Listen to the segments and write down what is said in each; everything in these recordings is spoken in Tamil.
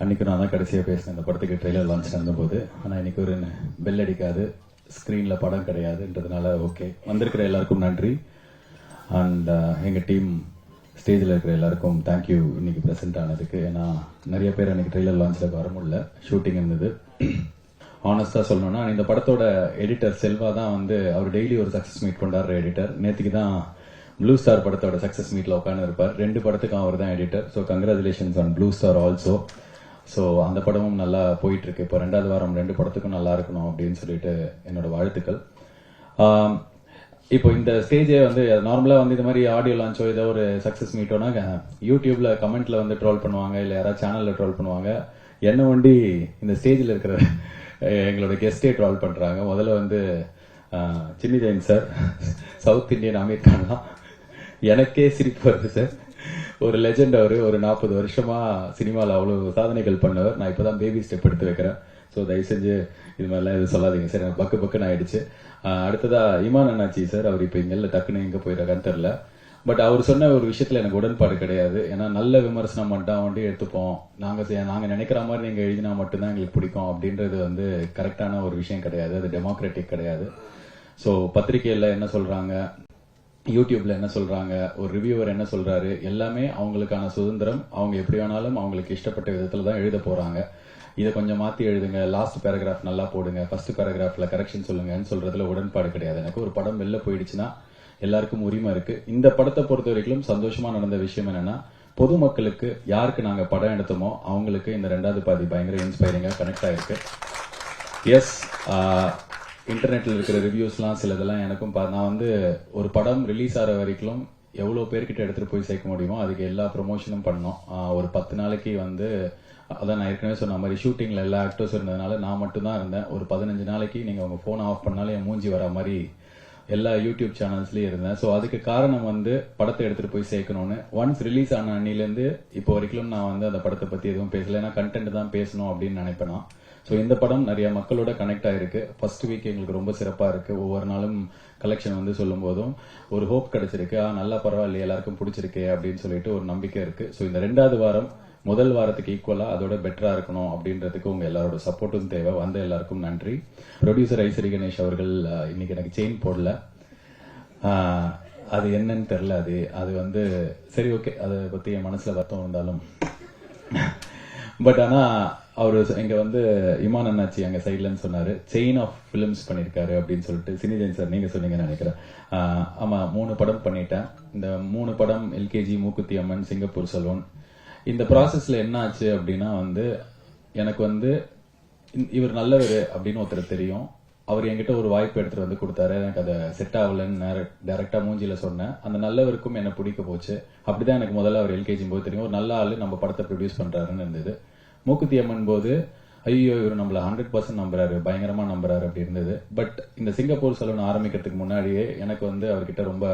அன்றைக்கி நான் தான் கடைசியாக பேசினேன் இந்த படத்துக்கு ட்ரெய்லர் லான்ச் நடந்தபோது. ஆனால் இன்றைக்கி ஒரு பெல் அடிக்காது, ஸ்க்ரீனில் படம் கிடையாதுன்றதுனால ஓகே. வந்திருக்கிற எல்லாருக்கும் நன்றி. அண்ட் எங்கள் டீம் ஸ்டேஜில் இருக்கிற எல்லாருக்கும் தேங்க்யூ இன்னைக்கு ப்ரெசென்ட் ஆனதுக்கு. ஏன்னா நிறைய பேர் அன்றைக்கி ட்ரெய்லர் லான்ச்சில் வர முடியல, ஷூட்டிங் இருந்தது. ஆனஸ்டாக சொல்லணும்னா இந்த படத்தோட எடிட்டர் செல்வா தான் அவர் டெய்லி ஒரு சக்ஸஸ் மீட் கொண்டாடுற எடிட்டர். நேற்றுக்கு தான் ப்ளூ ஸ்டார் படத்தோட சக்ஸஸ் மீட்டில் உட்காந்து இருப்பார். 2 படத்துக்கும் அவர் தான் editor. So congratulations on blue star also. So அந்த படமும் நல்லா போயிட்டு இருக்கு. இப்போ 2வது வாரம் 2 படத்துக்கும் நல்லா இருக்கணும் அப்படின்னு சொல்லிட்டு என்னோட வாழ்த்துக்கள். இப்போ இந்த ஸ்டேஜே நார்மலா இந்த மாதிரி ஆடியோ லான்ச்சோ ஏதோ ஒரு சக்சஸ் மீட்டோனா யூடியூப்ல கமெண்ட்ல ட்ரோல் பண்ணுவாங்க, இல்ல யாராவது சேனல்ல ட்ரோல் பண்ணுவாங்க. என்ன வண்டி இந்த ஸ்டேஜில் இருக்கிற எங்களோட கெஸ்டே ட்ரோல் பண்றாங்க. முதல்ல Chinni Jain sir, south Indian Aamir Khan தான். எனக்கே சிரிப்பு வருது சார். ஒரு லெஜெண்ட் அவரு. ஒரு 40 வருஷமா சினிமாவில் அவ்வளவு சாதனைகள் பண்ணவர். நான் இப்பதான் பேபி ஸ்டெப் எடுத்து வைக்கிறேன். ஸோ தயவு செஞ்சு இது மாதிரிலாம் எதுவும் சொல்லாதீங்க சார். எனக்கு பக்குன்னு ஆயிடுச்சு. அடுத்ததா இமான் அண்ணாச்சி சார், அவர் இப்போ இங்க டக்குன்னு எங்க போயிடறான்னு தெரியல. பட் அவர் சொன்ன ஒரு விஷயத்துல எனக்கு உடன்பாடு கிடையாது. ஏன்னா நல்ல விமர்சனம் மட்டும் எடுத்துப்போம், நாங்க நினைக்கிற மாதிரி நீங்க எழுதினா மட்டும்தான் எங்களுக்கு பிடிக்கும் அப்படின்றது கரெக்டான ஒரு விஷயம் கிடையாது. அது டெமோக்ராட்டிக் கிடையாது. ஸோ பத்திரிகையில என்ன சொல்றாங்க, யூடியூப்ல என்ன சொல்றாங்க, ஒரு ரிவ்யூவர் என்ன சொல்றாரு, எல்லாமே அவங்களுக்கான சுதந்திரம். அவங்க எப்படி வேணாலும் அவங்களுக்கு இஷ்டப்பட்ட விதத்துல தான் எழுத போறாங்க. இதை கொஞ்சம் மாத்தி எழுதுங்க, லாஸ்ட் பேராகிராஃப் நல்லா போடுங்க, ஃபர்ஸ்ட் பேராகிராஃப்ல கரெக்ஷன் சொல்லுங்கன்னு சொல்றதுல உடன்பாடு கிடையாது. எனக்கு ஒரு படம் வெளில போயிடுச்சுன்னா எல்லாருக்கும் உரிமை இருக்கு. இந்த படத்தை பொறுத்த வரைக்கும் சந்தோஷமா நடந்த விஷயம் என்னன்னா, பொதுமக்களுக்கு யாருக்கு நாங்க படம் எடுத்தோமோ அவங்களுக்கு இந்த 2வது பாதி பயங்கர இன்ஸ்பைரிங்கா கனெக்ட் ஆயிருக்கு. எஸ், இன்டர்நெட்ல இருக்கிற ரிவ்யூஸ்லாம் சிலதெல்லாம் எனக்கும் நான் ஒரு படம் ரிலீஸ் ஆகிற வரைக்கும் எவ்வளவு பேர்கிட்ட எடுத்துட்டு போய் சேர்க்க முடியுமோ அதுக்கு எல்லா ப்ரொமோஷனும் பண்ணோம். ஒரு 10 நாளைக்கு அதான் நான் ஏற்கனவே சொன்ன மாதிரி ஷூட்டிங்ல எல்லா ஆக்டர்ஸ் இருந்ததுனால நான் மட்டும்தான் இருந்தேன். ஒரு 15 நாளைக்கு நீங்க உங்க போன் ஆஃப் பண்ணாலும் என் மூஞ்சி வர மாதிரி எல்லா யூடியூப் சேனல்ஸ்லயும் இருந்தேன். ஸோ அதுக்கு காரணம் படத்தை எடுத்துட்டு போய் சேர்க்கணும்னு. ஒன்ஸ் ரிலீஸ் ஆன அன்னிலேருந்து இப்போ வரைக்கும் நான் அந்த படத்தை பத்தி எதுவும் பேசல. ஏன்னா கண்டென்ட் தான் பேசணும் அப்படின்னு நினைப்பேன். ஸோ இந்த படம் நிறைய மக்களோட கனெக்ட் ஆயிருக்கு. ஃபர்ஸ்ட் வீக் எங்களுக்கு ரொம்ப சிறப்பா இருக்கு. ஒவ்வொரு நாளும் கலெக்ஷன் சொல்லும் போதும் ஒரு ஹோப் கிடைச்சிருக்கு. நல்லா பரவாயில்ல, எல்லாருக்கும் பிடிச்சிருக்கு அப்படின்னு சொல்லிட்டு ஒரு நம்பிக்கை இருக்கு. ஸோ இந்த 2வது வாரம் முதல் வாரத்துக்கு ஈக்குவலா அதோட பெட்டரா இருக்கணும் அப்படின்றதுக்கு உங்க எல்லாரோட சப்போர்ட்டும் தேவை. எல்லாருக்கும் நன்றி. ப்ரொடியூசர் ஐஸ்வரி கணேஷ் அவர்கள் இன்னைக்கு எனக்கு செயின் போடல. அது என்னன்னு தெரியல. அது சரி, ஓகே, அதை பத்தி என் மனசுல வருத்தம் இருந்தாலும் பட் ஆனா அவரு இங்க இமான் அண்ணாச்சி அங்க சைட்லன்னு சொன்னாரு, செயின் ஆஃப் பிலிம்ஸ் பண்ணிருக்காரு அப்படின்னு சொல்லிட்டு. சினிஜெயின் சார் நீங்க சொன்னீங்கன்னு நினைக்கிறேன். ஆமா, 3 படம் பண்ணிட்டேன். இந்த 3 படம் LKG, Mookuthi Amman, Singapore salon. இந்த ப்ராசஸ்ல என்ன ஆச்சு அப்படின்னா எனக்கு இவர் நல்லவர் அப்படின்னு ஒருத்தர் தெரியும். அவர் என்கிட்ட ஒரு வாய்ப்பு எடுத்துட்டு கொடுத்தாரு. எனக்கு அதை செட் ஆகலன்னு டைரக்டா மூஞ்சில சொன்னேன். அந்த நல்லவருக்கும் என்ன பிடிக்க போச்சு. அப்படிதான் எனக்கு முதல்ல அவர் எல்கேஜி போது தெரியும், ஒரு நல்ல ஆளு நம்ம படத்தை ப்ரொடியூஸ் பண்றாருன்னு இருந்தது. மூக்குத்தி அம்மன் போது ஐயோ இவர் நம்மள 100% நம்புறாரு, பயங்கரமா நம்புறாரு அப்படி இருந்தது. பட் இந்த சிங்கப்பூர் சலூன் ஆரம்பிக்கிறதுக்கு முன்னாடியே எனக்கு அவர்கிட்ட ரொம்ப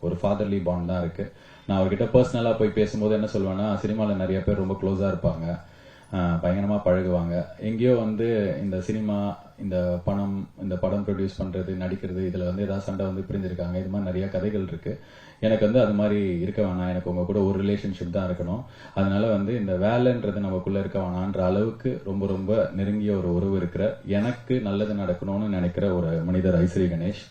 ஒரு ஃபாதர்லி பாண்ட் தான் இருக்கு. நான் அவர்கிட்ட பர்சனலா போய் பேசும்போது என்ன சொல்லுவேன்னா, சினிமால நிறைய பேர் ரொம்ப க்ளோஸா இருப்பாங்க, பயங்கரமா பழகுவாங்க. எங்கேயோ இந்த சினிமா, இந்த படம் ப்ரொடியூஸ் பண்றது, நடிக்கிறது, இதுல ஏதாவது சண்டை பிரிஞ்சிருக்காங்க. இது மாதிரி நிறைய கதைகள் இருக்கு. எனக்கு அது மாதிரி இருக்க வேணாம். எனக்கு உங்க கூட ஒரு ரிலேஷன்ஷிப் தான் இருக்கணும். அதனால இந்த வேலைன்றது நமக்குள்ள இருக்க வேணான்ற அளவுக்கு ரொம்ப ரொம்ப நெருங்கிய ஒரு உறவு இருக்கிற, எனக்கு நல்லது நடக்கணும்னு நினைக்கிற ஒரு மனிதர் ஐஸ்வரி கணேஷ்.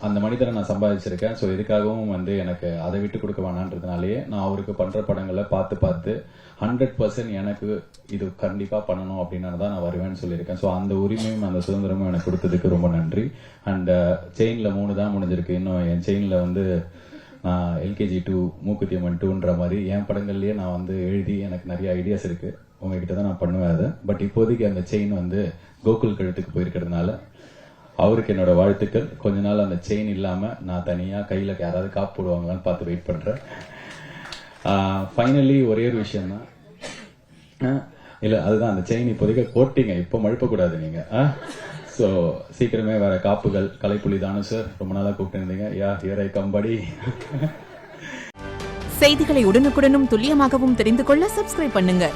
அந்த மனிதரை நான் சம்பாதிச்சிருக்கேன். ஸோ இதுக்காகவும் எனக்கு அதை விட்டு கொடுக்க வேணான்றதுனாலேயே நான் அவருக்கு பண்ற படங்களை பார்த்து 100% எனக்கு இது கண்டிப்பா பண்ணணும் அப்படின்னு தான் நான் வருவேன்னு சொல்லியிருக்கேன். ஸோ அந்த உரிமையும் அந்த சுதந்திரமும் எனக்கு கொடுத்ததுக்கு ரொம்ப நன்றி. அண்ட் செயின்ல 3 தான் முடிஞ்சிருக்கு. இன்னும் என் செயின்ல நான் எல்கேஜி 2, மூக்குத்தி அம்மன் 2ன்ற மாதிரி என் படங்கள்லயே நான் எழுதி எனக்கு நிறைய ஐடியாஸ் இருக்கு. உங்ககிட்ட தான் நான் பண்ணுவேன் அதை. பட் இப்போதைக்கு அந்த செயின் கோகுல் கழுத்துக்கு போயிருக்கிறதுனால அவருக்கு என்னோட வாழ்த்துக்கள். கொஞ்ச நாள் அந்த செயின் இல்லாம நான் தனியா கையில யாராவது காப்பு போடுவாங்களான்னு பார்த்து வெயிட் பண்றேன். ஃபைனலி ஒரே ஒரு விஷயம் தான், இல்ல அதுதான் அந்த செயின் இப்போதைக்கு போட்டீங்க, இப்போ மழுப்ப கூடாது நீங்க. சோ சீக்கிரமே வேற காப்புகள். கலைப்புலி தானு சார் ரொம்ப நாளா கூப்பிட்டு இருந்தீங்க. ஹியர் ஐ கம் படி. செய்திகளை உடனுக்குடனும் துல்லியமாகவும் தெரிந்து கொள்ள சப்ஸ்கிரைப் பண்ணுங்க.